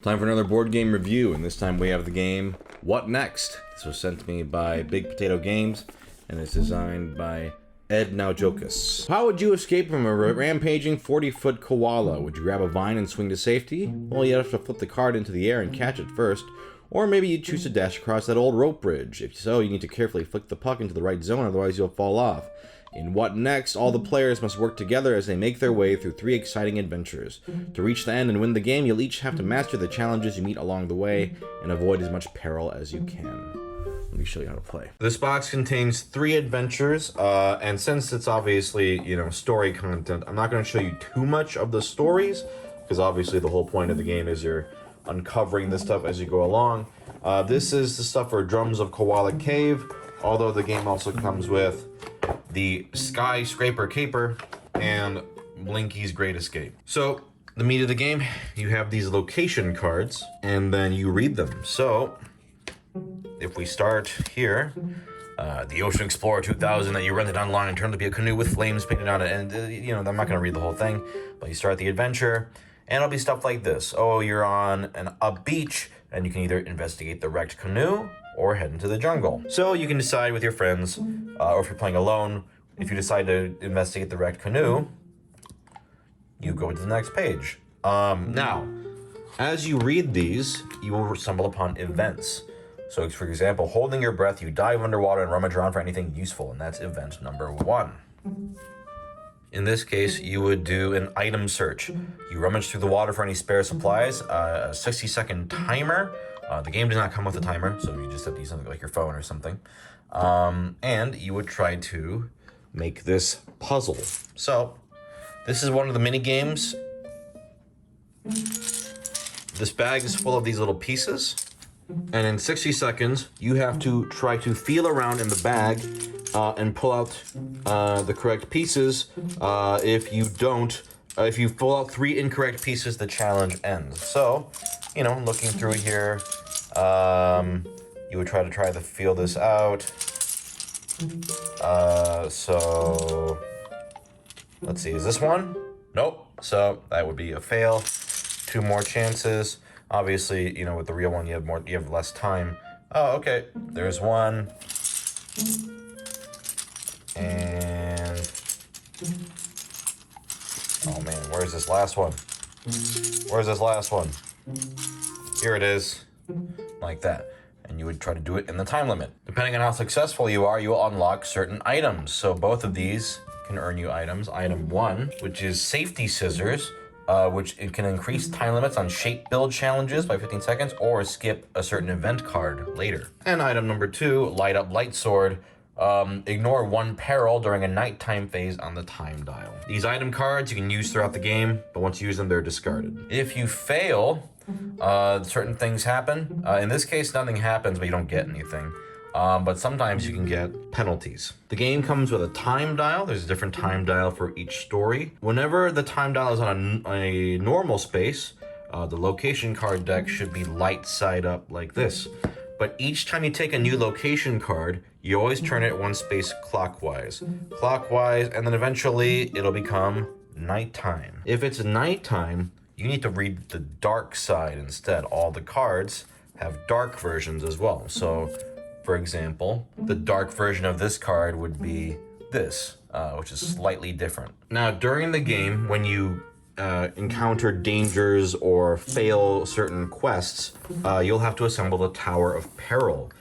Time for another board game review, and this time we have the game What Next? This was sent to me by Big Potato Games, and it's designed by Ed Naujokas. How would you escape from a rampaging 40-foot koala? Would you grab a vine and swing to safety? Well, you'd have to flip the card into the air and catch it first. Or maybe you'd choose to dash across that old rope bridge. If so, you need to carefully flick the puck into the right zone, otherwise you'll fall off. In What Next, all the players must work together as they make their way through 3 exciting adventures. To reach the end and win the game, you'll each have to master the challenges you meet along the way and avoid as much peril as you can. Let me show you how to play. This box contains 3 adventures, and since it's obviously, story content, I'm not going to show you too much of the stories, because obviously the whole point of the game is you're uncovering this stuff as you go along. This is the stuff for Drums of Koala Cave, although the game also comes with the Skyscraper Caper and Blinky's Great Escape. So, the meat of the game, you have these location cards, and then you read them. So, if we start here, the Ocean Explorer 2000 that you rented online turned to be a canoe with flames painted on it. And, I'm not going to read the whole thing, but you start the adventure, and it'll be stuff like this. Oh, you're on a beach, and you can either investigate the wrecked canoe or head into the jungle. So you can decide with your friends, or if you're playing alone, if you decide to investigate the wrecked canoe, you go to the next page. Now, as you read these, you will stumble upon events. So, for example, holding your breath, you dive underwater and rummage around for anything useful, and that's event number 1. In this case, you would do an item search. You rummage through the water for any spare supplies, a 60-second timer. The game does not come with a timer, so you just have to use something like your phone or something. And you would try to make this puzzle. So, this is one of the mini games. This bag is full of these little pieces. And in 60 seconds, you have to try to feel around in the bag and pull out the correct pieces. If you don't, if you pull out 3 incorrect pieces, the challenge ends. So, looking through here, you would try to feel this out. So, let's see, is this one? Nope. So that would be a fail. 2 more chances. Obviously, with the real one, you have less time. Oh, okay. There's one. And oh man, where's this last one? Where's this last one? Here it is. Like that. And you would try to do it in the time limit. Depending on how successful you are, you will unlock certain items. So both of these can earn you items. Item 1, which is safety scissors, which it can increase time limits on shape build challenges by 15 seconds or skip a certain event card later. And item number 2, light up light sword. Ignore 1 peril during a nighttime phase on the time dial. These item cards you can use throughout the game, but once you use them, they're discarded. If you fail, certain things happen. In this case, nothing happens, but you don't get anything. But sometimes you can get penalties. The game comes with a time dial. There's a different time dial for each story. Whenever the time dial is on a normal space, the location card deck should be light side up like this. But each time you take a new location card, you always turn it 1 space clockwise. And then eventually it'll become nighttime. If it's nighttime, you need to read the dark side instead. All the cards have dark versions as well. So, for example, the dark version of this card would be this, which is slightly different. Now, during the game, when you encounter dangers or fail certain quests, you'll have to assemble the Tower of Peril.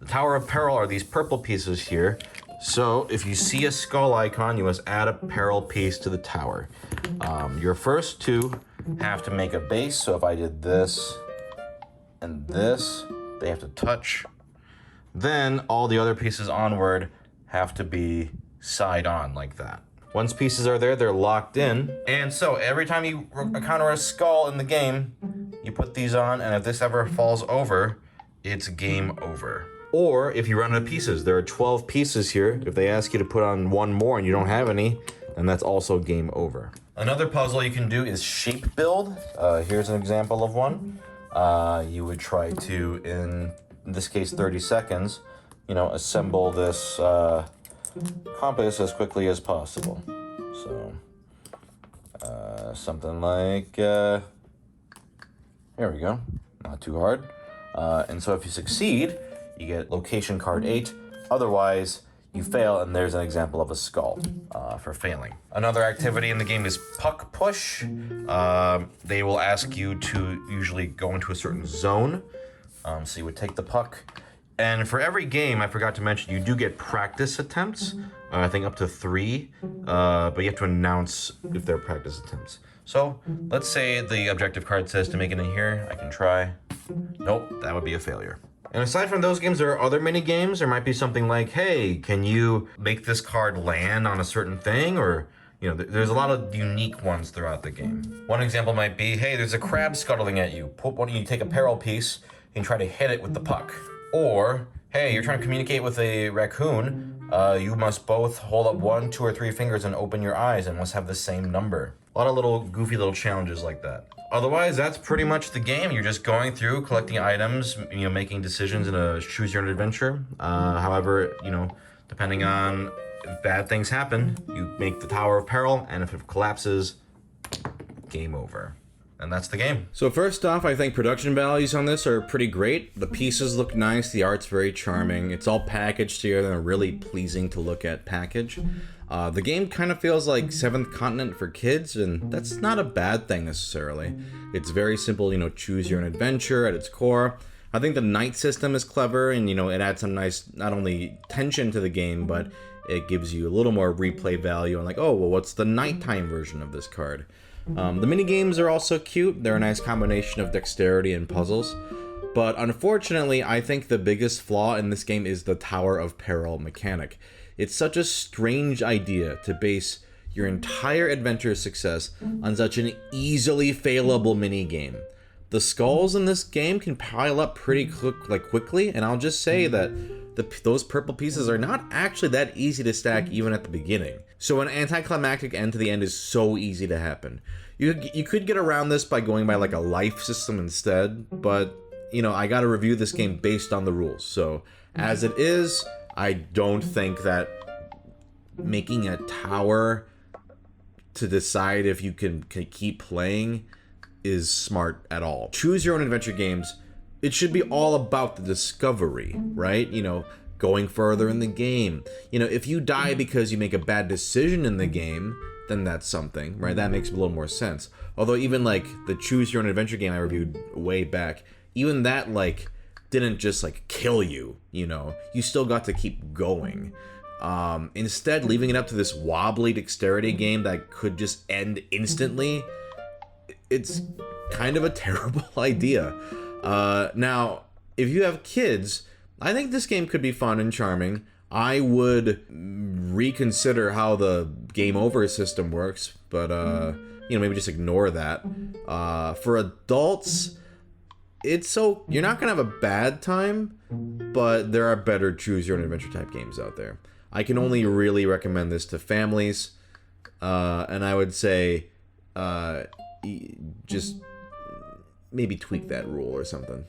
The Tower of Peril are these purple pieces here. So if you see a skull icon, you must add a peril piece to the tower. Your first 2 have to make a base. So if I did this and this, they have to touch. Then all the other pieces onward have to be side on like that. Once pieces are there, they're locked in. And so every time you encounter a skull in the game, you put these on, and if this ever falls over, it's game over. Or if you run out of pieces, there are 12 pieces here. If they ask you to put on 1 more and you don't have any, then that's also game over. Another puzzle you can do is shape build. Here's an example of one. You would try to, in this case 30 seconds, assemble this compass as quickly as possible. So something like There we go. Not too hard. And so if you succeed, you get location card 8. Otherwise, you fail, and there's an example of a skull for failing. Another activity in the game is puck push. They will ask you to usually go into a certain zone. So you would take the puck. And for every game, I forgot to mention, you do get practice attempts. I think up to 3. But you have to announce if they're practice attempts. So let's say the objective card says to make it in here. I can try. Nope, that would be a failure. And aside from those games, there are other mini games. There might be something like, hey, can you make this card land on a certain thing? Or, you know, there's a lot of unique ones throughout the game. One example might be, hey, there's a crab scuttling at you. You take a peril piece and try to hit it with the puck. Or, hey, you're trying to communicate with a raccoon. You must both hold up 1, 2, or 3 fingers and open your eyes and must have the same number. A lot of little goofy little challenges like that. Otherwise, that's pretty much the game. You're just going through, collecting items, you know, making decisions in a choose your own adventure. However, you know, depending on if bad things happen, you make the Tower of Peril, and if it collapses, game over. And that's the game. So first off, I think production values on this are pretty great. The pieces look nice, the art's very charming. It's all packaged together and really pleasing to look at package. The game kind of feels like Seventh Continent for kids, and that's not a bad thing necessarily. It's very simple, you know, choose your own adventure at its core. I think the night system is clever, and, you know, it adds some nice, not only tension to the game, but it gives you a little more replay value on like, oh, well, what's the nighttime version of this card? The mini games are also cute. They're a nice combination of dexterity and puzzles. But unfortunately, I think the biggest flaw in this game is the Tower of Peril mechanic. It's such a strange idea to base your entire adventure success on such an easily failable mini game. The skulls in this game can pile up pretty quickly, and I'll just say that those purple pieces are not actually that easy to stack even at the beginning. So an anticlimactic end to the end is so easy to happen. You could get around this by going by like a life system instead, but you know, I gotta review this game based on the rules. So as it is, I don't think that making a tower to decide if you can keep playing is smart at all. Choose your own adventure games, it should be all about the discovery, right? You know, going further in the game. You know, if you die because you make a bad decision in the game, then that's something, right? That makes a little more sense. Although even like the choose your own adventure game I reviewed way back, even that like didn't just like kill you, you know, you still got to keep going. Instead, leaving it up to this wobbly dexterity game that could just end instantly, it's kind of a terrible idea. Now, if you have kids, I think this game could be fun and charming. I would reconsider how the game over system works, but, you know, maybe just ignore that. For adults, you're not gonna have a bad time, but there are better choose your own adventure type games out there. I can only really recommend this to families, and I would say, just maybe tweak that rule or something.